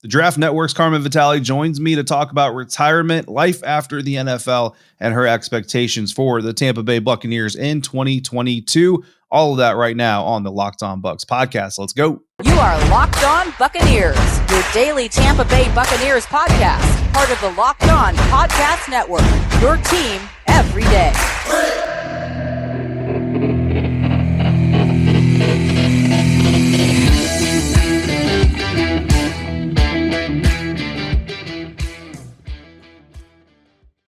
The Draft Network's Carmen Vitali joins me to talk about retirement, life after the NFL, and her expectations for the Tampa Bay Buccaneers in 2022. All of that right now on the Locked On Bucs podcast. Let's go. You are Locked On Buccaneers, your daily Tampa Bay Buccaneers podcast, part of the Locked On Podcast Network, your team every day.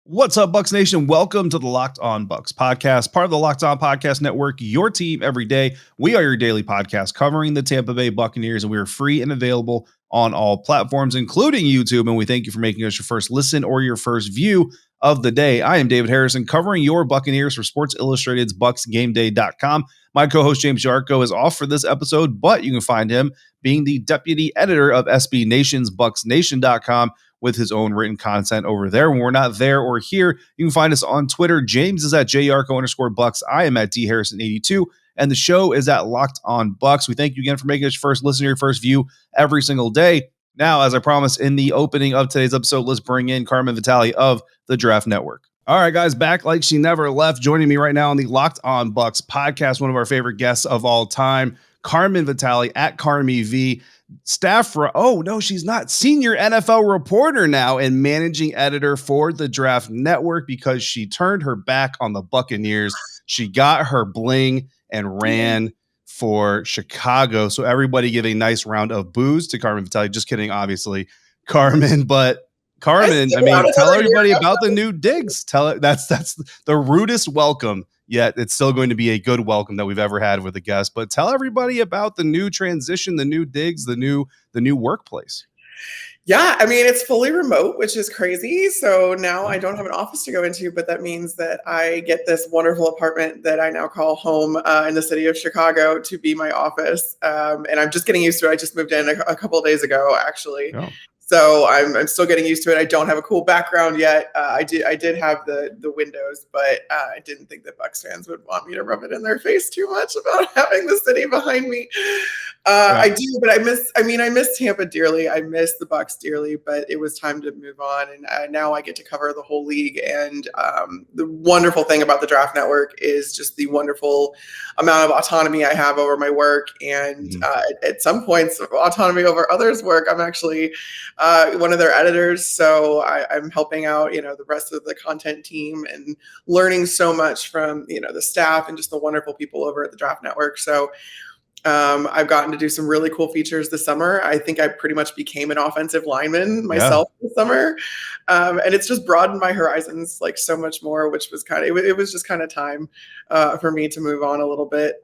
What's up, Bucs Nation? Welcome to the Locked On Bucs podcast, part of the Locked On Podcast Network, your team every day. We are your daily podcast covering the Tampa Bay Buccaneers, and we are free and available on all platforms, including YouTube. And we thank you for making us your first listen or your first view of the day. I am David Harrison, covering your Buccaneers for Sports Illustrated's BucsGameDay.com. My co-host James Yarcho is off for this episode, but you can find him being the deputy editor of SB Nation's BucsNation.com, with his own written content over there. When we're not there or here, you can find us on Twitter. James is at JYarcho_Bucs. I am at DHarrison82. And the show is at Locked On Bucs. We thank you again for making us your first listener, your first view every single day. Now, as I promised in the opening of today's episode, let's bring in Carmen Vitali of the Draft Network. All right, guys, back like she never left. Joining me right now on the Locked On Bucs podcast, one of our favorite guests of all time, Carmen Vitali at Carmi V. She's not. Senior NFL reporter now and managing editor for the Draft Network because she turned her back on the Buccaneers. She got her bling and ran for Chicago. So everybody give a nice round of boos to Carmen Vitali. Just kidding, obviously, Carmen. But Carmen, tell everybody about the new digs. That's the rudest welcome. Yet it's still going to be a good welcome that we've ever had with a guest. But tell everybody about the new transition, the new digs, the new workplace. Yeah, it's fully remote, which is crazy. So now I don't have an office to go into, but that means that I get this wonderful apartment that I now call home in the city of Chicago to be my office. And I'm just getting used to it. I just moved in a couple of days ago, actually. Oh. So I'm still getting used to it. I don't have a cool background yet. I did have the windows, but I didn't think that Bucs fans would want me to rub it in their face too much about having the city behind me. I do, but I miss Tampa dearly. I miss the Bucs dearly, but it was time to move on. And now I get to cover the whole league. And the wonderful thing about the Draft Network is just the wonderful amount of autonomy I have over my work. And at some points, autonomy over others' work. I'm actually one of their editors. So I'm helping out, the rest of the content team and learning so much from, the staff and just the wonderful people over at the Draft Network. So I've gotten to do some really cool features this summer. I think I pretty much became an offensive lineman myself this summer. And it's just broadened my horizons like so much more, which was it was just kind of time for me to move on a little bit,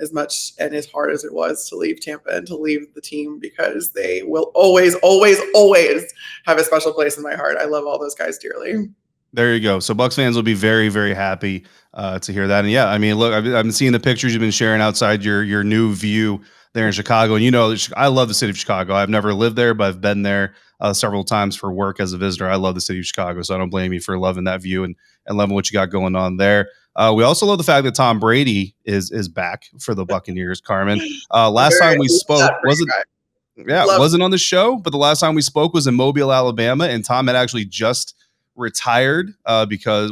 as much and as hard as it was to leave Tampa and to leave the team, because they will always, always, always have a special place in my heart. I love all those guys dearly. There you go. So Bucs fans will be very, very happy to hear that. And look, I've been seeing the pictures you've been sharing outside your new view there in Chicago. And I love the city of Chicago. I've never lived there, but I've been there several times for work as a visitor. I love the city of Chicago, so I don't blame you for loving that view and loving what you got going on there. We also love the fact that Tom Brady is back for the Buccaneers, Carmen. Last time we spoke wasn't on the show, but the last time we spoke was in Mobile, Alabama, and Tom had actually just retired because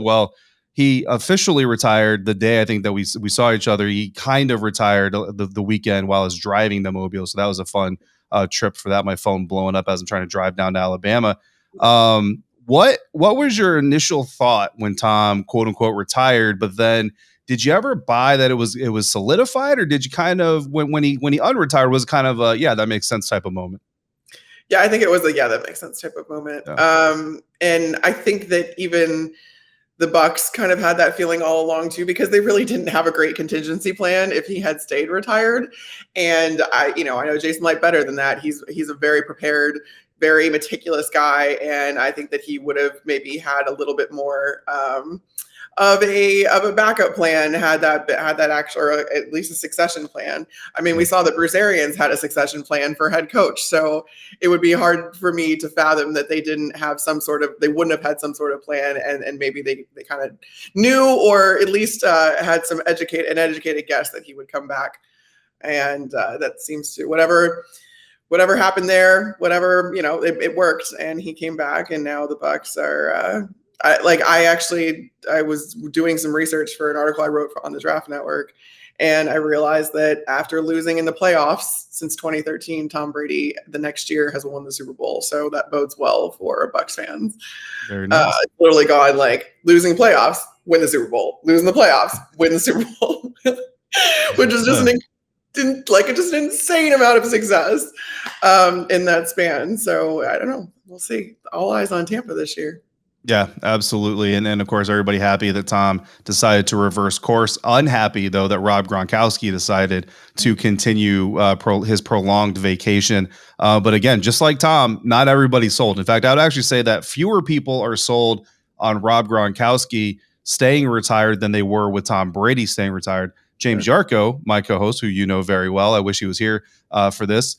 he officially retired the day I think that we saw each other. He kind of retired the weekend while I was driving to Mobile, so that was a fun trip for that. My phone blowing up as I'm trying to drive down to Alabama. What was your initial thought when Tom quote unquote retired? But then did you ever buy that it was solidified, or did you kind of when he unretired was kind of a that makes sense type of moment? Yeah, I think it was that makes sense type of moment. Yeah. And I think that even the Bucs kind of had that feeling all along too, because they really didn't have a great contingency plan if he had stayed retired. And I know Jason Light better than that. He's a very prepared, very meticulous guy. And I think that he would have maybe had a little bit more of a backup plan had that actual, or at least a succession plan. I mean, we saw that Bruce Arians had a succession plan for head coach, so it would be hard for me to fathom that they wouldn't have had some sort of plan, and maybe they kind of knew, or at least had an educated guess that he would come back. And that seems to whatever whatever happened there, whatever, it worked, and he came back, and now the Bucs are. I was doing some research for an article I wrote on the Draft Network, and I realized that after losing in the playoffs since 2013, Tom Brady the next year has won the Super Bowl. So that bodes well for Bucs fans. Very nice. Literally gone like losing playoffs, win the Super Bowl, losing the playoffs, win the Super Bowl, which is just an insane amount of success in that span. So I don't know. We'll see. All eyes on Tampa this year. Yeah, absolutely. And of course, everybody happy that Tom decided to reverse course. Unhappy, though, that Rob Gronkowski decided to continue his prolonged vacation. But again, just like Tom, not everybody's sold. In fact, I would actually say that fewer people are sold on Rob Gronkowski staying retired than they were with Tom Brady staying retired. James Yarcho, my co-host, who you know very well, I wish he was here for this,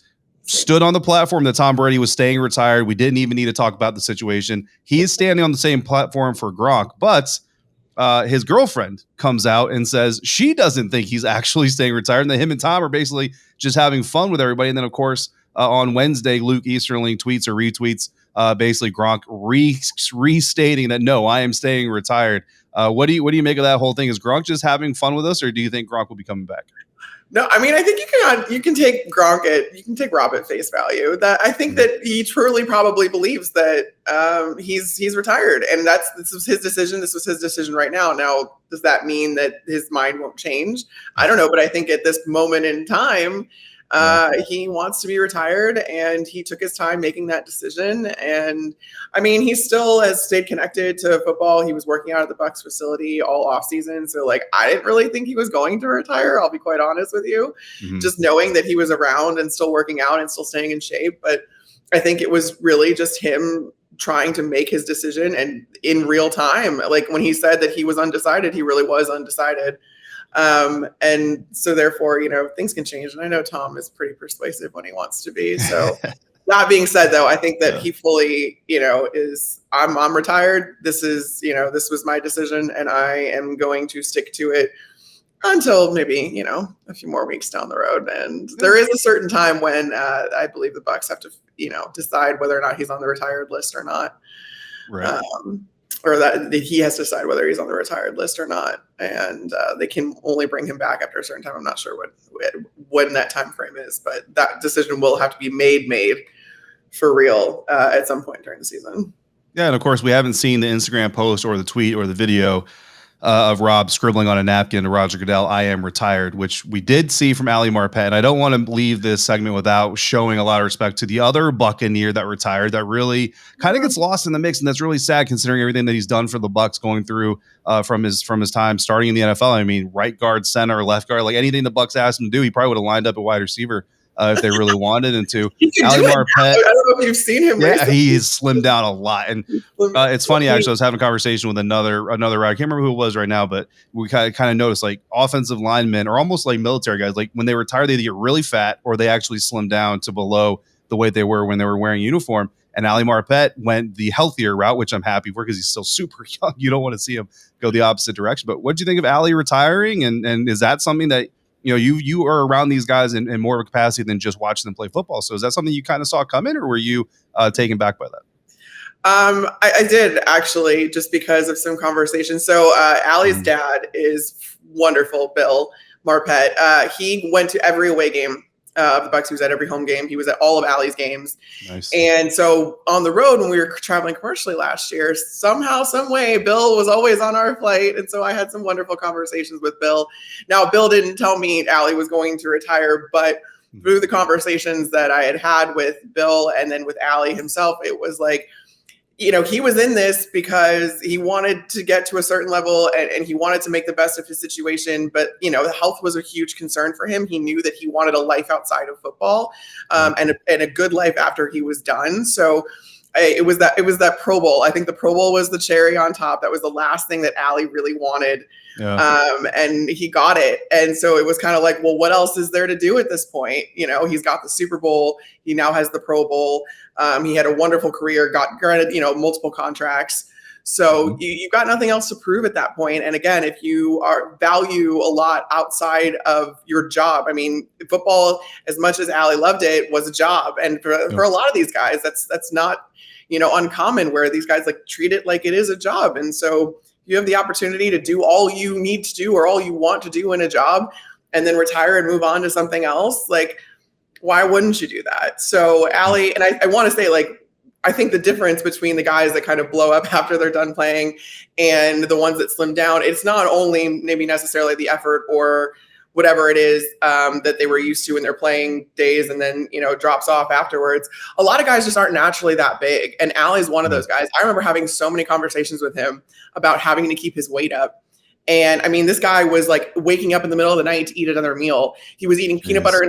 stood on the platform that Tom Brady was staying retired. We didn't even need to talk about the situation. He is standing on the same platform for Gronk, but his girlfriend comes out and says she doesn't think he's actually staying retired, and that him and Tom are basically just having fun with everybody. And then, of course, on Wednesday, Luke Easterling tweets or retweets basically Gronk restating that, no, I am staying retired. What do you make of that whole thing? Is Gronk just having fun with us, or do you think Gronk will be coming back? No, I mean, I think you can take Rob at face value. That I think that he truly probably believes that he's retired, and this was his decision. This was his decision right now. Now, does that mean that his mind won't change? I don't know, but I think at this moment in time, he wants to be retired, and he took his time making that decision. And I mean, he still has stayed connected to football. He was working out at the Bucs facility all off season. So I didn't really think he was going to retire. I'll be quite honest with you, just knowing that he was around and still working out and still staying in shape. But I think it was really just him trying to make his decision, and in real time, like when he said that he was undecided, he really was undecided. And so therefore, things can change. And I know Tom is pretty persuasive when he wants to be. So that being said, though, I think that he fully, I'm retired. This was my decision, and I am going to stick to it until maybe, a few more weeks down the road. And there is a certain time when I believe the Bucs have to, decide whether or not he's on the retired list or not. Right. Or that he has to decide whether he's on the retired list or not, and they can only bring him back after a certain time. I'm not sure when that time frame is, but that decision will have to be made for real at some point during the season. Yeah, and of course, we haven't seen the Instagram post or the tweet or the video of Rob scribbling on a napkin to Roger Goodell, "I am retired," which we did see from Ali Marpet. And I don't want to leave this segment without showing a lot of respect to the other Buccaneer that retired that really kind of gets lost in the mix. And that's really sad considering everything that he's done for the Bucs going through from his time starting in the NFL. I mean, right guard, center, left guard, like anything the Bucs asked him to do, he probably would have lined up at wide receiver if they really wanted him to. Ali Marpet, I don't know if you've seen him. Yeah, recently. he's slimmed down a lot. And it's funny, actually, I was having a conversation with another I can't remember who it was right now, but we kind of noticed like offensive linemen or almost like military guys, like when they retire, they either get really fat or they actually slim down to below the weight they were when they were wearing uniform. And Ali Marpet went the healthier route, which I'm happy for because he's still super young. You don't want to see him go the opposite direction. But what do you think of Ali retiring? And is that something that you are around these guys in more of a capacity than just watching them play football? So is that something you kind of saw coming, or were you taken back by that? I did actually, just because of some conversation. So Ali's dad is wonderful, Bill Marpet. He went to every away game of the Bucs. He was at every home game. He was at all of Ali's games. Nice. And so on the road, when we were traveling commercially last year, somehow, some way, Bill was always on our flight. And so I had some wonderful conversations with Bill. Now, Bill didn't tell me Ali was going to retire, but through the conversations that I had with Bill and then with Ali himself, it was like, he was in this because he wanted to get to a certain level and he wanted to make the best of his situation. But, the health was a huge concern for him. He knew that he wanted a life outside of football and a good life after he was done. So it was that Pro Bowl. I think the Pro Bowl was the cherry on top. That was the last thing that Ali really wanted. Yeah. And he got it. And so it was kind of like, well, what else is there to do at this point? He's got the Super Bowl. He now has the Pro Bowl. He had a wonderful career, got granted, multiple contracts. So you've got nothing else to prove at that point. And again, if you value a lot outside of your job, I mean, football, as much as Ali loved it, was a job. And for a lot of these guys, that's not, uncommon, where these guys like treat it like it is a job. And so you have the opportunity to do all you need to do or all you want to do in a job and then retire and move on to something else. Like, why wouldn't you do that? So Ali, and I want to say, like, I think the difference between the guys that kind of blow up after they're done playing and the ones that slim down, it's not only maybe necessarily the effort or whatever it is that they were used to in their playing days and then, drops off afterwards. A lot of guys just aren't naturally that big. And Ali's one of those guys. I remember having so many conversations with him about having to keep his weight up. And I mean, this guy was like waking up in the middle of the night to eat another meal. He was eating peanut butter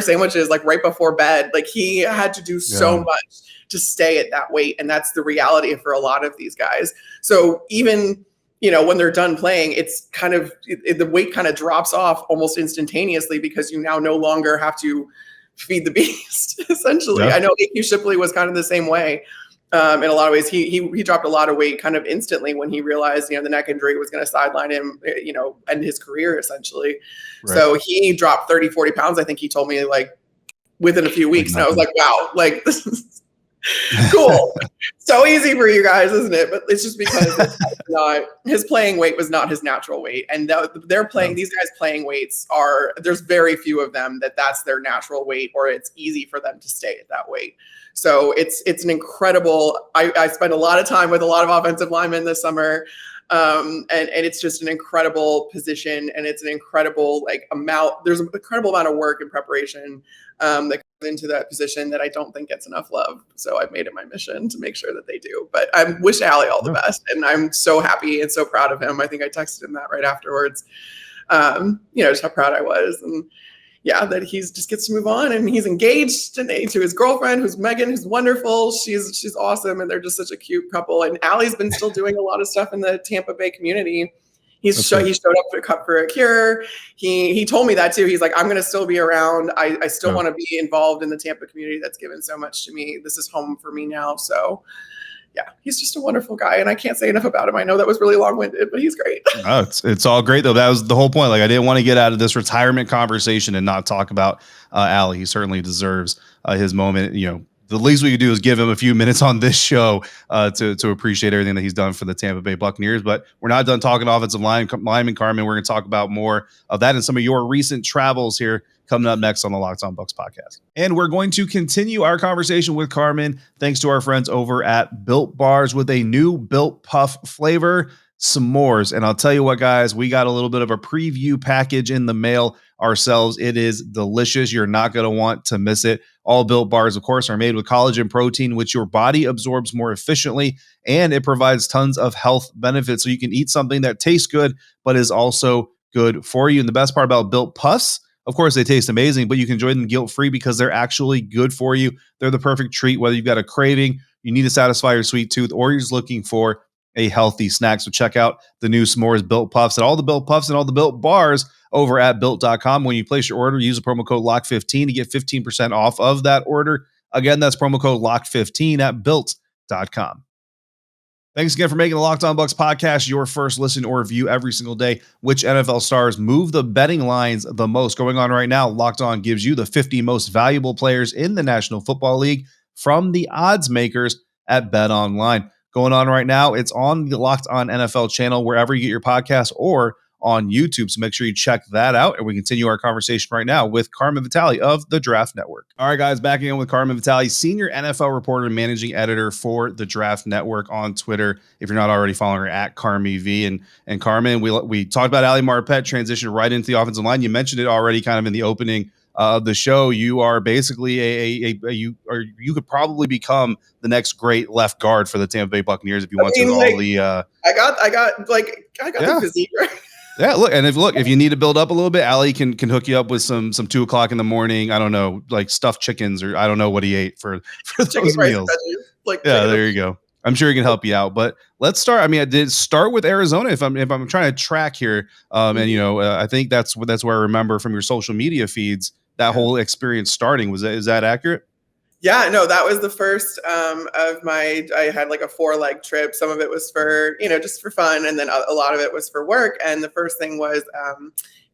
sandwiches like right before bed. Like, he had to do so much to stay at that weight. And that's the reality for a lot of these guys. So even, when they're done playing, it's kind of, the weight kind of drops off almost instantaneously because you now no longer have to feed the beast, essentially. Yeah. I know A.Q. Shipley was kind of the same way. In a lot of ways, he dropped a lot of weight kind of instantly when he realized, the neck injury was going to sideline him, end his career, essentially. Right. So he dropped 30, 40 pounds. I think he told me, like, within a few weeks. And I was like, wow, like, this is cool. So easy for you guys, isn't it? But it's just because his playing weight was not his natural weight. And these guys' playing weights there's very few of them that's their natural weight, or it's easy for them to stay at that weight. So it's an incredible, I spent a lot of time with a lot of offensive linemen this summer. And it's just an incredible position, and it's an incredible there's an incredible amount of work and preparation that goes into that position that I don't think gets enough love. So I've made it my mission to make sure that they do. But I wish Ali all the best, and I'm so happy and so proud of him. I think I texted him that right afterwards. Just how proud I was, and that he's just gets to move on, and he's engaged to his girlfriend, who's Megan, who's wonderful. She's awesome, and they're just such a cute couple. And Ali's been still doing a lot of stuff in the Tampa Bay community. He showed up for Cup for a Cure. He told me that too. He's like, I'm going to still be around. I still want to be involved in the Tampa community that's given so much to me. This is home for me now. So he's just a wonderful guy, and I can't say enough about him. I know that was really long-winded, but he's great. Oh, it's all great though. That was the whole point. Like, I didn't want to get out of this retirement conversation and not talk about Ali. He certainly deserves his moment. The least we could do is give him a few minutes on this show to appreciate everything that he's done for the Tampa Bay Buccaneers. But we're not done talking offensive lineman, Carmen. We're going to talk about more of that and some of your recent travels here coming up next on the Locked On Bucs podcast. And we're going to continue our conversation with Carmen thanks to our friends over at Built Bars with a new Built Puff flavor, s'mores. And I'll tell you what, guys, we got a little bit of a preview package in the mail ourselves. It is delicious. You're not going to want to miss it. All Built Bars, of course, are made with collagen protein, which your body absorbs more efficiently, and it provides tons of health benefits. So you can eat something that tastes good, but is also good for you. And the best part about Built Puffs, of course, they taste amazing, but you can enjoy them guilt-free because they're actually good for you. They're the perfect treat, whether you've got a craving, you need to satisfy your sweet tooth, or you're just looking for a healthy snack. So check out the new s'mores Built Puffs and all the Built Puffs and all the Built Bars over at Built.com. When you place your order, use the promo code LOCK15 to get 15% off of that order. Again, that's promo code LOCK15 at Built.com. Thanks again for making the Locked On Bucs podcast your first listen or view every single day. Which NFL stars move the betting lines the most? Going on right now, Locked On gives you the 50 most valuable players in the National Football League from the odds makers at BetOnline. Going on right now, it's on the Locked On NFL channel, wherever you get your podcast, or on YouTube. So make sure you check that out. And we continue our conversation right now with Carmen Vitali of the Draft Network. All right, guys, back again with Carmen Vitali, senior NFL reporter and managing editor for the Draft Network on Twitter. If you're not already following her at Carmi V. And Carmen, we talked about Ali Marpet, transitioned right into the offensive line. You mentioned it already kind of in the opening of the show. You are basically you could probably become the next great left guard for the Tampa Bay Buccaneers if you want to. I got the physique, right? Yeah, if you need to build up a little bit, Ali can hook you up with some 2 o'clock in the morning. I don't know, like stuffed chickens, or I don't know what he ate for those meals. There you go. I'm sure he can help you out. But let's start. I mean, I did start with Arizona. If I'm trying to track here, I think that's where I remember from your social media feeds that whole experience starting. Is that accurate? Yeah, no, that was the first I had like a 4-leg trip. Some of it was for, just for fun. And then a lot of it was for work. And the first thing was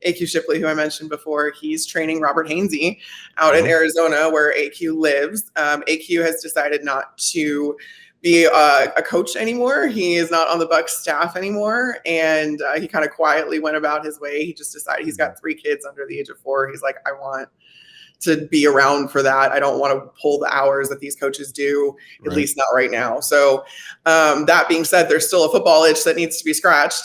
AQ Shipley, who I mentioned before, he's training Robert Hainsey out in Arizona where AQ lives. AQ has decided not to be a coach anymore. He is not on the Bucs staff anymore. And he kind of quietly went about his way. He just decided he's got 3 kids under the age of 4. He's like, I want to be around for that. I don't want to pull the hours that these coaches do, at least not right now. So that being said, there's still a football itch that needs to be scratched.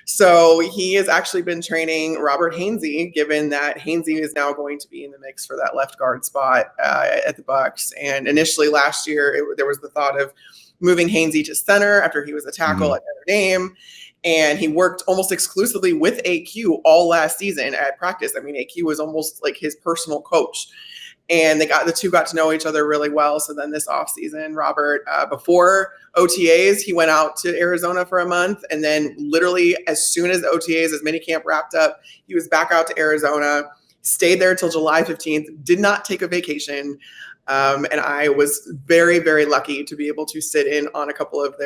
So he has actually been training Robert Hainsey, given that Hainsey is now going to be in the mix for that left guard spot at the Bucs. And initially last year, there was the thought of moving Hainsey to center after he was a tackle at Notre Dame. And he worked almost exclusively with AQ all last season at practice. I mean, AQ was almost like his personal coach. And the two got to know each other really well. So then this offseason, Robert, before OTAs, he went out to Arizona for a month. And then literally as soon as the OTAs, as minicamp wrapped up, he was back out to Arizona, stayed there till July 15th, did not take a vacation. And I was very, very lucky to be able to sit in on a couple of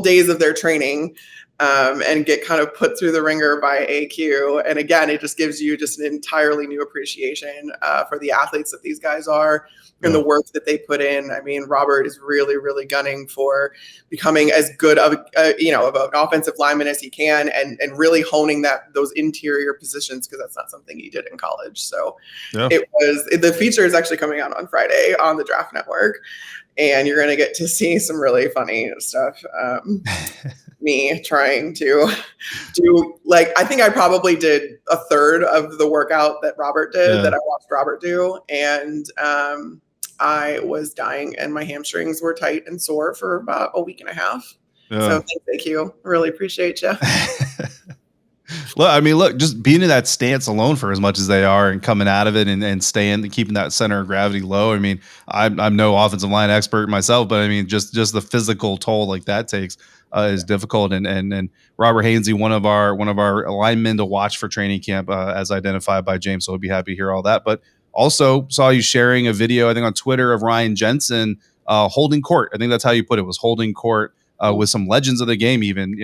days of their training. And get kind of put through the ringer by AQ. And again, it just gives you just an entirely new appreciation for the athletes that these guys are and the work that they put in. I mean, Robert is really, really gunning for becoming as good of an offensive lineman as he can and really honing those interior positions, because that's not something he did in college. So the feature is actually coming out on Friday on the Draft Network. And you're going to get to see some really funny stuff. Me trying to do, like, I think I probably did a third of the workout that Robert did, that I watched Robert do. And I was dying and my hamstrings were tight and sore for about a week and a half. So thank you. Really appreciate you. Look, just being in that stance alone for as much as they are and coming out of it and staying, keeping that center of gravity low. I mean, I'm no offensive line expert myself, but I mean, just the physical toll like that takes is difficult. And Robert Hainsey, one of our linemen to watch for training camp, as identified by James. So I'd be happy to hear all that. But also saw you sharing a video, I think on Twitter, of Ryan Jensen holding court. I think that's how you put it, was holding court with some legends of the game, even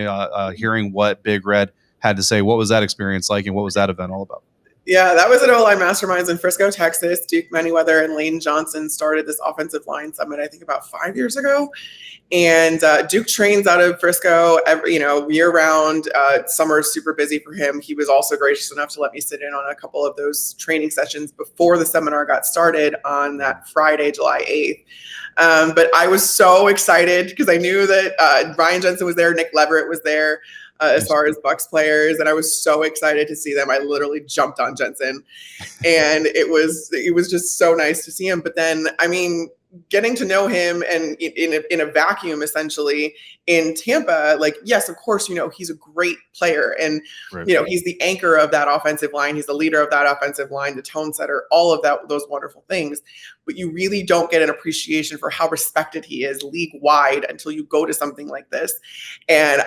hearing what Big Red had to say. What was that experience like, and what was that event all about? Yeah, that was at O-Line Masterminds in Frisco, Texas. Duke Manyweather and Lane Johnson started this offensive line summit, I think about 5 years ago. And Duke trains out of Frisco year round. Summer is super busy for him. He was also gracious enough to let me sit in on a couple of those training sessions before the seminar got started on that Friday, July 8th. But I was so excited because I knew that Ryan Jensen was there, Nick Leverett was there. As far as Bucs players, and I was so excited to see them. I literally jumped on Jensen, and it was just so nice to see him. But then, I mean, getting to know him and in a vacuum, essentially in Tampa, like, yes, of course, he's a great player, and he's the anchor of that offensive line. He's the leader of that offensive line, the tone setter, all of those wonderful things. But you really don't get an appreciation for how respected he is league wide until you go to something like this. And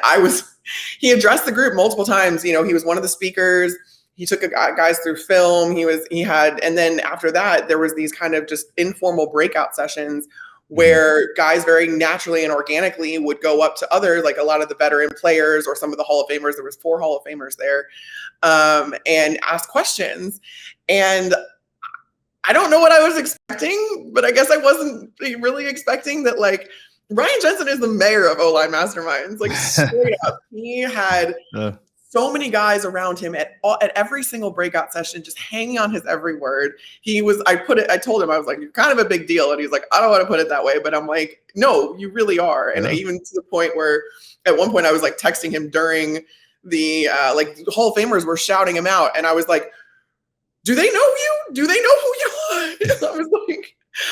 he addressed the group multiple times. He was one of the speakers. He took guys through film. And then after that, there was these kind of just informal breakout sessions where guys very naturally and organically would go up to others, like a lot of the veteran players or some of the Hall of Famers. There was 4 Hall of Famers there, and ask questions. And I don't know what I was expecting, but I guess I wasn't really expecting that, like, Ryan Jensen is the mayor of O-Line Masterminds. Like, straight up. He had so many guys around him at every single breakout session, just hanging on his every word. I told him, I was like, you're kind of a big deal. And he's like, I don't want to put it that way, but I'm like, no, you really are. And even to the point where at one point I was like texting him during the Hall of Famers were shouting him out. And I was like, do they know you? Do they know who you are? I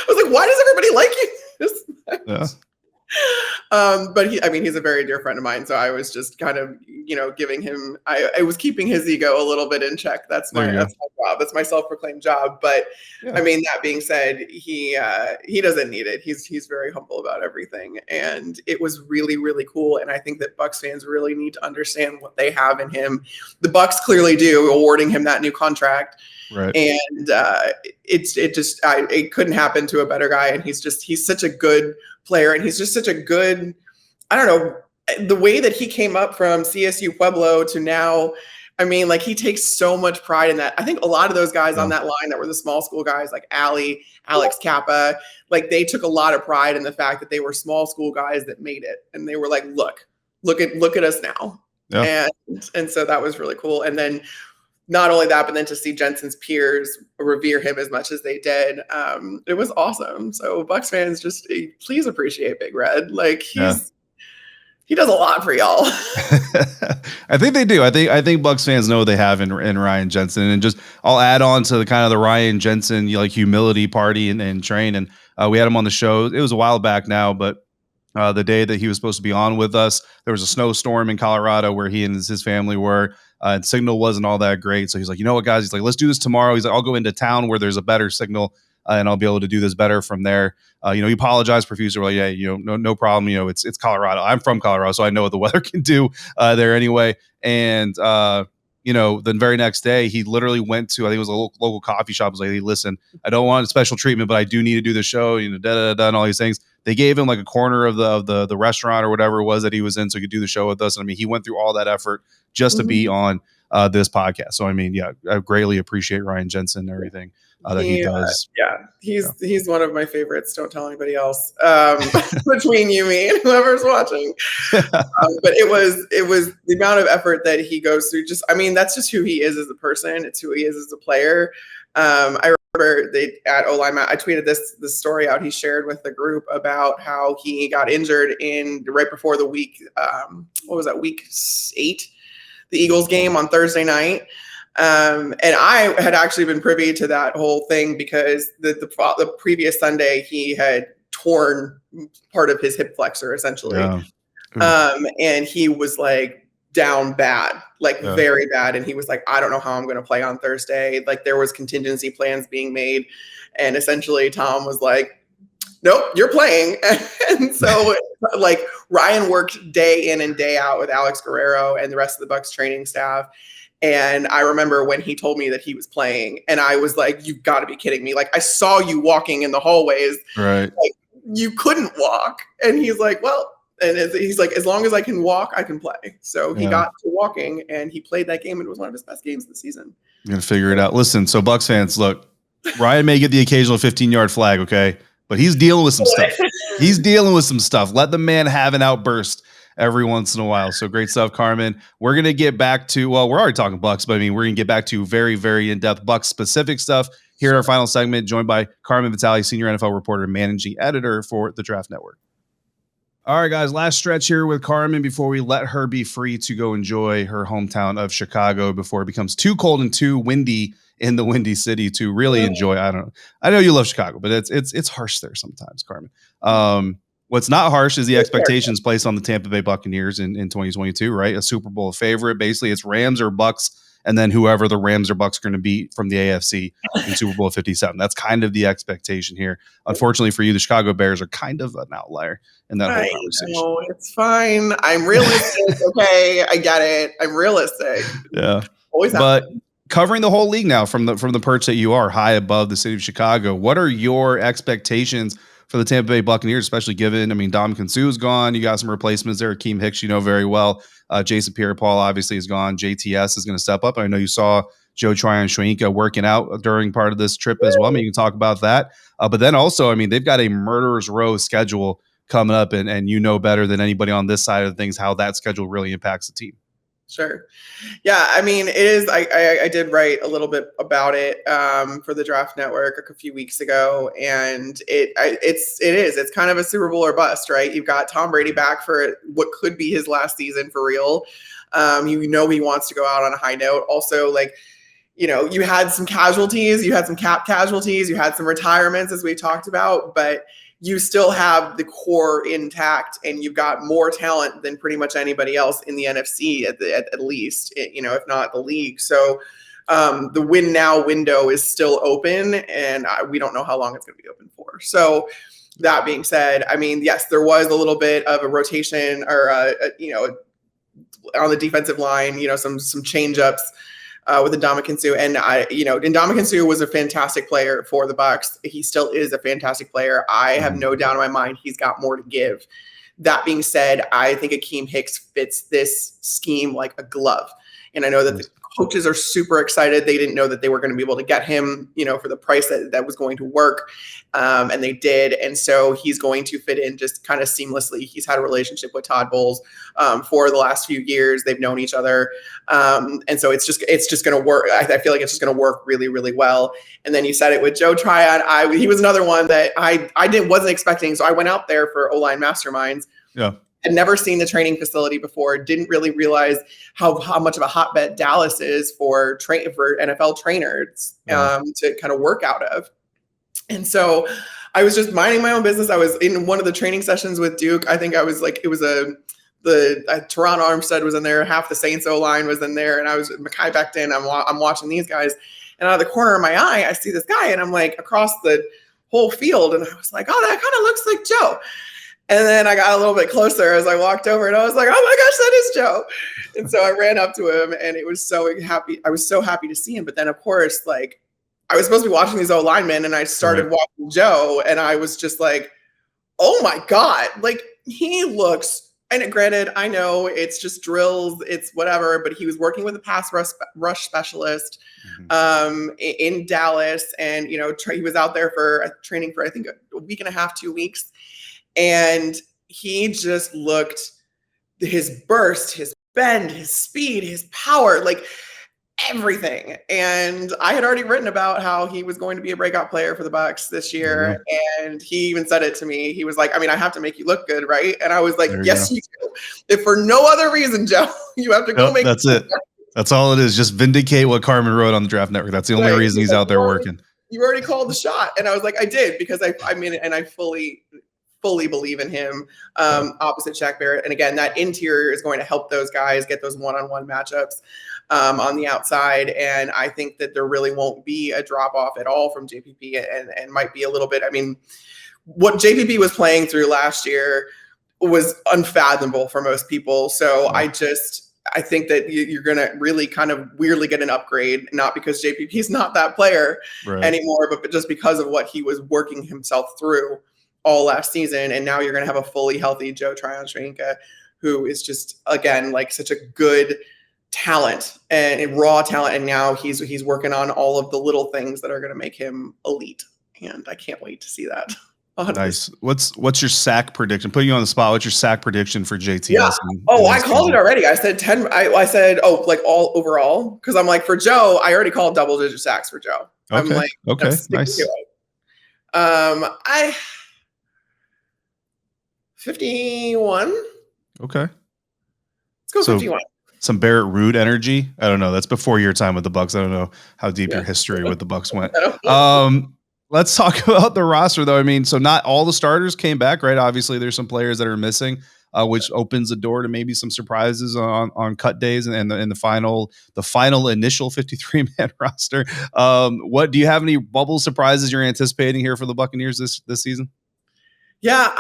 was like, why does everybody like you? But he's a very dear friend of mine. So I was just kind of giving him, I was keeping his ego a little bit in check. That's my job. That's my self-proclaimed job. But I mean, that being said, he doesn't need it. He's very humble about everything. And it was really, really cool. And I think that Bucs fans really need to understand what they have in him. The Bucs clearly do, awarding him that new contract. Right. And it couldn't happen to a better guy. And he's such a good player. And he's just such a good, I don't know, the way that he came up from CSU Pueblo to now, I mean, like, he takes so much pride in that. I think a lot of those guys on that line that were the small school guys, like Alex Kappa, like, they took a lot of pride in the fact that they were small school guys that made it. And they were like, look at us now. Yeah. And so that was really cool. And then not only that, but then to see Jensen's peers revere him as much as they did, it was awesome. So Bucs fans, just please appreciate Big Red. Like, he does a lot for y'all. I think they do. I think Bucs fans know what they have in Ryan Jensen. And just I'll add on to the Ryan Jensen humility party and train. And we had him on the show. It was a while back now, but the day that he was supposed to be on with us, there was a snowstorm in Colorado where he and his family were. And signal wasn't all that great. So he's like, you know what, guys? He's like, let's do this tomorrow. He's like, I'll go into town where there's a better signal and I'll be able to do this better from there. He apologized profusely. We're like, yeah, no problem. It's Colorado. I'm from Colorado, so I know what the weather can do there anyway. And, the very next day, he literally went to, I think it was a local coffee shop. Was like, hey, listen, I don't want special treatment, but I do need to do the show, and all these things. They gave him like a corner of the restaurant or whatever it was that he was in, so he could do the show with us. And I mean, he went through all that effort just to be on this podcast. So I mean, yeah, I greatly appreciate Ryan Jensen and everything that he does. He's one of my favorites. Don't tell anybody else. Between you, me, and whoever's watching. But it was the amount of effort that he goes through. That's just who he is as a person. It's who he is as a player. I remember at O-line, I tweeted this story out he shared with the group about how he got injured right before the week. What was that, week 8? The Eagles game on Thursday night. And I had actually been privy to that whole thing because the previous Sunday he had torn part of his hip flexor essentially. Yeah. And he was like down bad, very bad. And he was like, I don't know how I'm going to play on Thursday. Like, there was contingency plans being made. And essentially Tom was like, nope, you're playing. And so Ryan worked day in and day out with Alex Guerrero and the rest of the Bucs training staff. And I remember when he told me that he was playing, and I was like, you've got to be kidding me. Like, I saw you walking in the hallways. Right. Like, you couldn't walk. And he's like, well, and he's like, as long as I can walk, I can play. So he got to walking, and he played that game. And it was one of his best games of the season. You're going to figure it out. Listen, so Bucs fans, look, Ryan may get the occasional 15-yard flag, okay? But he's dealing with some stuff. He's dealing with some stuff. Let the man have an outburst every once in a while. So great stuff, Carmen. We're going to get back to, well, we're already talking Bucs, but I mean, we're going to get back to very, very in-depth Bucs specific stuff here in our final segment, joined by Carmen Vitali, senior NFL reporter and managing editor for the Draft Network. All right, guys, last stretch here with Carmen before we let her be free to go enjoy her hometown of Chicago before it becomes too cold and too windy in the Windy City to really enjoy. I know you love Chicago, but it's harsh there sometimes, Carmen. What's not harsh is the expectations placed on the Tampa Bay Buccaneers in 2022, right? A Super Bowl favorite. Basically, it's Rams or Bucs, and then whoever the Rams or Bucs are going to beat from the AFC in Super Bowl 57. That's kind of the expectation here. Unfortunately for you, the Chicago Bears are kind of an outlier in that whole conversation. No, it's fine. I'm realistic. Okay, I get it. I'm realistic. Yeah, always. But covering the whole league now from the perch that you are high above the city of Chicago, what are your expectations for the Tampa Bay Buccaneers, especially given, Ndamukong Suh is gone. You got some replacements there. Akeem Hicks, very well. Jason Pierre-Paul obviously is gone. JTS is going to step up. I know you saw Joe Tryon-Shoyinka working out during part of this trip as well. You can talk about that. But then also, they've got a murderer's row schedule coming up, and you know better than anybody on this side of things how that schedule really impacts the team. Sure. Yeah. It is. I did write a little bit about it for the Draft Network a few weeks ago. And it's kind of a Super Bowl or bust, right? You've got Tom Brady back for what could be his last season for real. He wants to go out on a high note. Also, you had some casualties, you had some cap casualties, you had some retirements as we talked about, but you still have the core intact, and you've got more talent than pretty much anybody else in the NFC at least, if not the league. So the win now window is still open, and we don't know how long it's going to be open for. So that being said, I mean, yes, there was a little bit of a rotation or, on the defensive line, some change ups with Ndamukong Suh. And Ndamukong Suh was a fantastic player for the Bucs. He still is a fantastic player. I have no doubt in my mind he's got more to give. That being said, I think Akeem Hicks fits this scheme like a glove. And I know that the coaches are super excited. They didn't know that they were going to be able to get him, for the price that was going to work. And they did. And so he's going to fit in just kind of seamlessly. He's had a relationship with Todd Bowles for the last few years. They've known each other. And so it's just going to work. I feel like it's just going to work really, really well. And then you said it with Joe Tryon. He was another one that I wasn't expecting. So I went out there for O-line Masterminds. Yeah. Had never seen the training facility before, didn't really realize how much of a hotbed Dallas is for NFL trainers to kind of work out of. And so I was just minding my own business. I was in one of the training sessions with Duke. I think I was like, it was the Teron Armstead was in there. Half the Saints O-line was in there. And I was Mekhi Becton. I'm watching these guys. And out of the corner of my eye, I see this guy, and I'm like across the whole field. And I was like, oh, that kind of looks like Joe. And then I got a little bit closer as I walked over, and I was like, oh my gosh, that is Joe. And so I ran up to him, and it was so happy. I was so happy to see him. But then, of course, like I was supposed to be watching these O-linemen, and I started watching Joe, and I was just like, oh my God, like he looks, and granted, I know it's just drills, it's whatever, but he was working with a pass rush specialist in Dallas. And, he was out there for training for, I think, a week and a half, 2 weeks. And he just looked, his burst, his bend, his speed, his power, like everything. And I had already written about how he was going to be a breakout player for the Bucs this year. And he even said it to me. He was like, I mean, I have to make you look good, right? And I was like, yes, you do. If for no other reason, Joe, you have to go make that's it. That's all it is. Just vindicate what Carmen wrote on the Draft Network. That's the only reason he's out there working. You already called the shot. And I was like, I did, because I mean, and I fully believe in him opposite Shaq Barrett. And again, that interior is going to help those guys get those one-on-one matchups on the outside. And I think that there really won't be a drop off at all from JPP, and might be a little bit. I mean, what JPP was playing through last year was unfathomable for most people. So I think that you're going to really kind of weirdly get an upgrade, not because JPP is not that player anymore, but just because of what he was working himself through all last season. And now you're going to have a fully healthy Joe Tryon-Shoyinka, who is just, again, like such a good talent and raw talent. And now he's working on all of the little things that are going to make him elite. And I can't wait to see that. 100%. Nice. What's your sack prediction? Putting you on the spot. What's your sack prediction for JTS? Yeah. I called it already. I said 10. I said, like all overall. Cause I'm like, for Joe, I already called double-digit sacks for Joe. Okay. I'm like, okay. Nice. 51. Okay. Let's go 51. Some Barrett Ruud energy. I don't know. That's before your time with the Bucs. I don't know how deep your history with the Bucs went. Let's talk about the roster, though. I mean, so not all the starters came back, right? Obviously, there's some players that are missing, which opens the door to maybe some surprises on cut days and the final initial 53-man roster. What do you have any bubble surprises you're anticipating here for the Buccaneers this season? Yeah,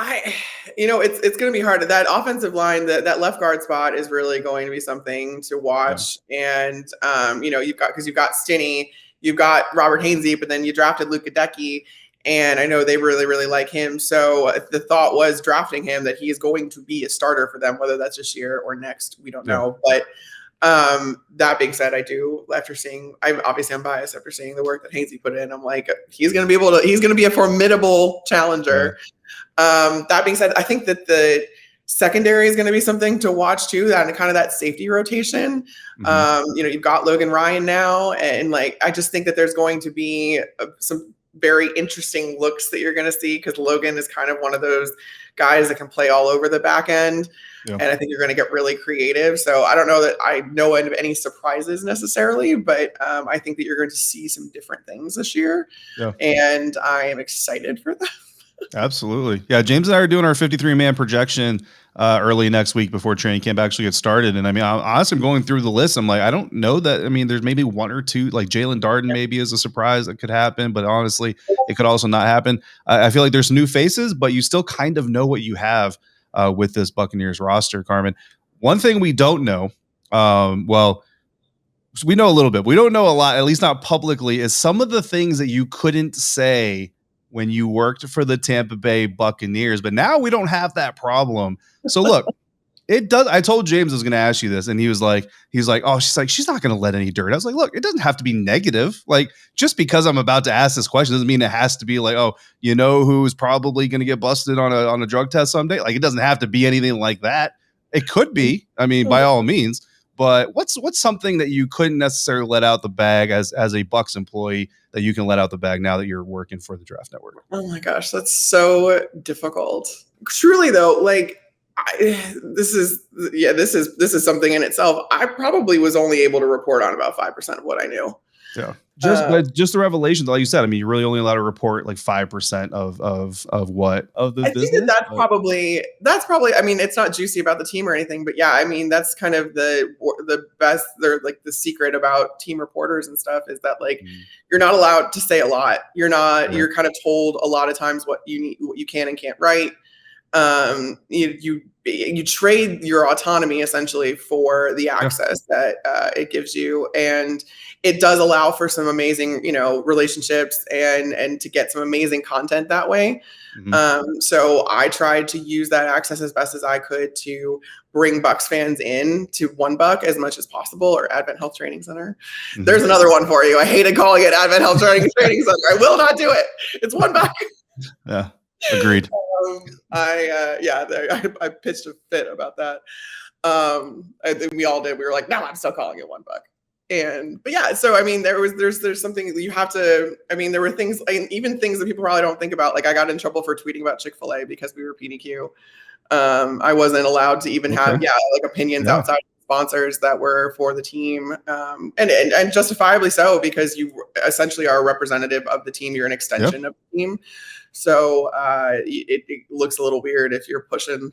it's going to be hard. That offensive line, that left guard spot is really going to be something to watch. Yeah. And you've got Stinney, you've got Robert Hainsey, but then you drafted Luke Gadecki, and I know they really, really like him. So the thought was drafting him that he is going to be a starter for them, whether that's this year or next, we don't know. But that being said, I'm biased after seeing the work that Hainsey put in. I'm like, he's going to be a formidable challenger. That being said, I think that the secondary is going to be something to watch too, that kind of that safety rotation. You've got Logan Ryan now, and like, I just think that there's going to be some very interesting looks that you're going to see, because Logan is kind of one of those guys that can play all over the back end. Yeah. And I think you're going to get really creative. So I don't know that I know of any surprises necessarily, but I think that you're going to see some different things this year. Yeah. And I am excited for them. Absolutely. Yeah. James and I are doing our 53-man projection early next week before training camp actually gets started. And I mean, I'm going through the list. I'm like, I don't know that. I mean, there's maybe one or two, like Jalen Darden maybe is a surprise that could happen, but honestly, it could also not happen. I feel like there's new faces, but you still kind of know what you have with this Buccaneers roster, Carmen. One thing we don't know, we know a little bit. We don't know a lot, at least not publicly, is some of the things that you couldn't say when you worked for the Tampa Bay Buccaneers. But now we don't have that problem. So look, it does. I told James I was going to ask you this, and he's like, oh, she's not going to let any dirt. I was like, look, it doesn't have to be negative. Like, just because I'm about to ask this question doesn't mean it has to be like, oh, you know who's probably going to get busted on a drug test someday. Like, it doesn't have to be anything like that. It could be. I mean, by all means. But what's something that you couldn't necessarily let out the bag as a Bucs employee that you can let out the bag now that you're working for the Draft Network? Oh my gosh, that's so difficult. Truly though, like this is something in itself. I probably was only able to report on about 5% of what I knew. Yeah. Just the revelations, like you said, I mean, you're really only allowed to report like 5% of the I business. think that's probably, I mean, it's not juicy about the team or anything, but yeah, I mean, that's kind of the best, they're like the secret about team reporters and stuff is that like, you're not allowed to say a lot. You're kind of told a lot of times what you need, what you can and can't write. You trade your autonomy essentially for the access that it gives you, and it does allow for some amazing, relationships and to get some amazing content that way. So I tried to use that access as best as I could to bring Bucs fans in to One Buck as much as possible, or Advent Health Training Center. There's another one for you. I hated calling it Advent Health Training Center. I will not do it. It's One Buck. Yeah. Agreed. I pitched a fit about that. I think we all did. We were like, no, I'm still calling it One Buck. But yeah, so I mean, there's something that you have to. I mean, there were things, even things that people probably don't think about. Like I got in trouble for tweeting about Chick-fil-A because we were PDQ. I wasn't allowed to even have opinions outside of sponsors that were for the team, and justifiably so, because you essentially are a representative of the team. You're an extension of the team. So it looks a little weird if you're pushing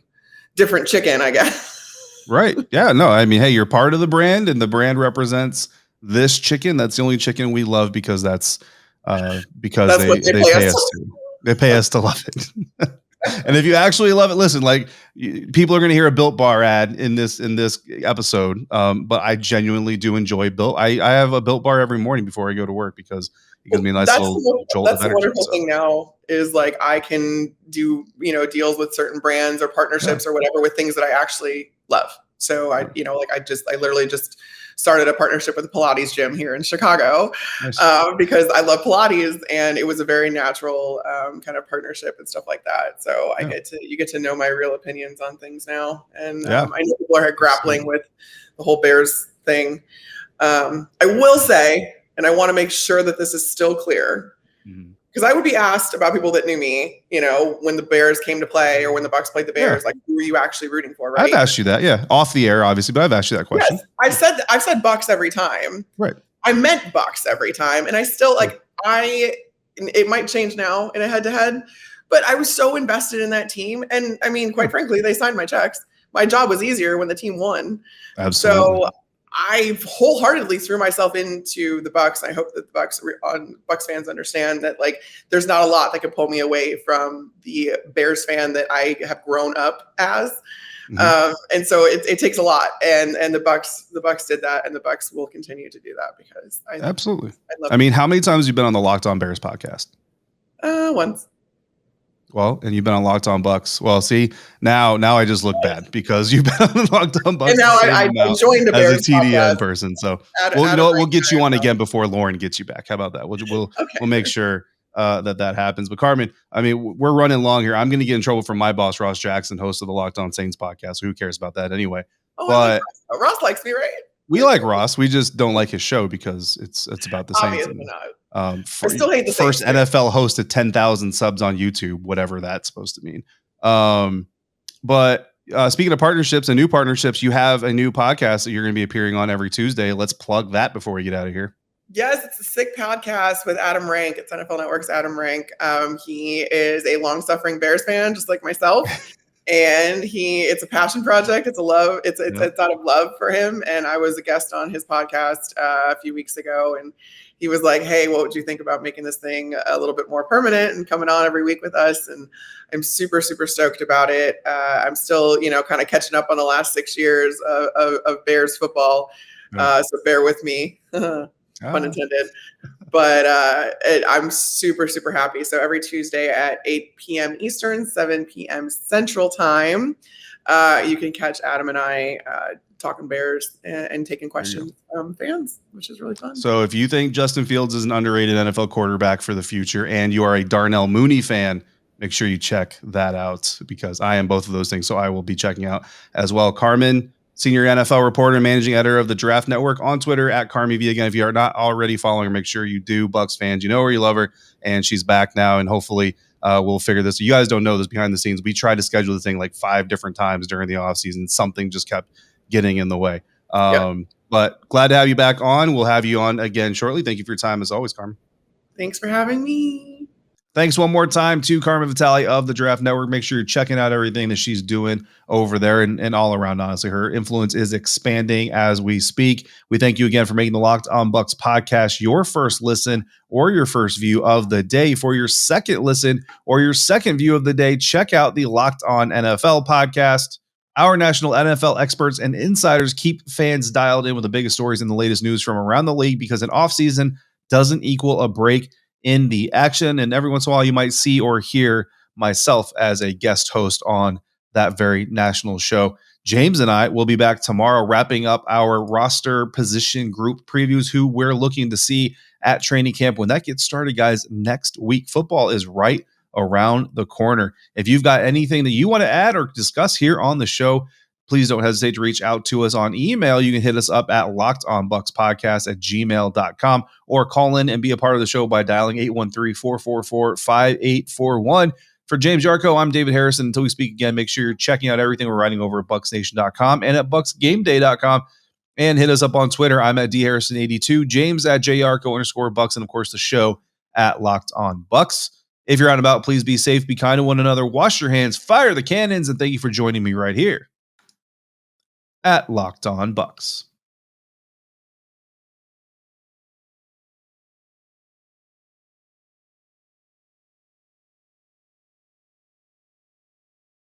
different chicken, I guess. Right. Yeah. No, I mean, hey, you're part of the brand and the brand represents this chicken. That's the only chicken we love because that's because they pay us to. They pay us to love it. And if you actually love it, listen, like people are going to hear a Built Bar ad in this episode. But I genuinely do enjoy Built. I have a Built Bar every morning before I go to work because it gives me a nice little jolt of energy. That's the wonderful thing now is like I can do, deals with certain brands or partnerships or whatever with things that I actually love. So I literally just started a partnership with a Pilates gym here in Chicago because I love Pilates, and it was a very natural kind of partnership and stuff like that. So you get to know my real opinions on things now. And I know people are grappling with the whole Bears thing. I will say, and I want to make sure that this is still clear, because I would be asked about people that knew me, when the Bears came to play or when the Bucs played the Bears, like who were you actually rooting for? Right. I've asked you that. Yeah. Off the air, obviously, but I've asked you that question. Yes, I've said Bucs every time. Right. I meant Bucs every time. And I still it might change now in a head to head, but I was so invested in that team. And I mean, quite frankly, they signed my checks. My job was easier when the team won. Absolutely. So I wholeheartely threw myself into the Bucs. I hope that the Bucs fans understand that like there's not a lot that can pull me away from the Bears fan that I have grown up as. And so it takes a lot, and the Bucs did that, and the Bucs will continue to do that because absolutely. I mean, how many times have you been on the Locked On Bears podcast? Once. Well, and you've been on Locked On Bucs. Well, see, now I just look bad because you've been on Locked On Bucs. And now I joined the Bears as a TDN person. So we'll get you on again before Lauren gets you back. How about that? We'll make sure that happens. But Carmen, I mean, we're running long here. I'm going to get in trouble from my boss, Ross Jackson, host of the Locked On Saints podcast. So who cares about that anyway? But Ross likes me, right? We like Ross. We just don't like his show because it's about the Saints. I still hate the first NFL host at 10,000 subs on YouTube, whatever that's supposed to mean. But speaking of partnerships and new partnerships, you have a new podcast that you're going to be appearing on every Tuesday. Let's plug that before we get out of here. Yes, it's a sick podcast with Adam Rank. It's NFL Network's Adam Rank. He is a long-suffering Bears fan, just like myself. And it's a passion project. It's a love. It's out of love for him. And I was a guest on his podcast a few weeks ago, and he was like, "Hey, what would you think about making this thing a little bit more permanent and coming on every week with us?" And I'm super, super stoked about it. I'm still, kind of catching up on the last 6 years of Bears football. So bear with me. Pun intended. But I'm super, super happy. So every Tuesday at 8 p.m. Eastern, 7 p.m. Central Time, you can catch Adam and I talking Bears and taking questions from fans, which is really fun. So if you think Justin Fields is an underrated NFL quarterback for the future and you are a Darnell Mooney fan, make sure you check that out, because I am both of those things. So I will be checking out as well. Carmen, senior NFL reporter and managing editor of the Draft Network, on Twitter at Carmi V. Again, if you are not already following her, make sure you do. Bucs fans, you know where you love her, and she's back now, and hopefully we'll figure this. You guys don't know this behind the scenes. We tried to schedule the thing like 5 different times during the offseason. Something just kept getting in the way. But glad to have you back on. We'll have you on again shortly. Thank you for your time as always, Carmen. Thanks for having me. Thanks one more time to Carmen Vitali of the Draft Network. Make sure you're checking out everything that she's doing over there, and all around, honestly. Her influence is expanding as we speak. We thank you again for making the Locked On Bucs podcast your first listen or your first view of the day. For your second listen or your second view of the day, check out the Locked On NFL podcast. Our national NFL experts and insiders keep fans dialed in with the biggest stories and the latest news from around the league, because an offseason doesn't equal a break in the action. And every once in a while you might see or hear myself as a guest host on that very national show. James and I will be back tomorrow wrapping up our roster position group previews, who we're looking to see at training camp when that gets started, guys, next week. Football is right around the corner. If you've got anything that you want to add or discuss here on the show, please don't hesitate to reach out to us on email. You can hit us up at lockedonbucspodcast@gmail.com, or call in and be a part of the show by dialing 813-444-5841. For James Yarcho, I'm David Harrison. Until we speak again, make sure you're checking out everything we're writing over at bucsnation.com and at bucsgameday.com. And hit us up on Twitter. I'm at dharrison82, James at jyarcho_Bucs, and of course the show at Locked On Bucs. If you're out and about, please be safe, be kind to one another, wash your hands, fire the cannons, and thank you for joining me right here at Locked On Bucs.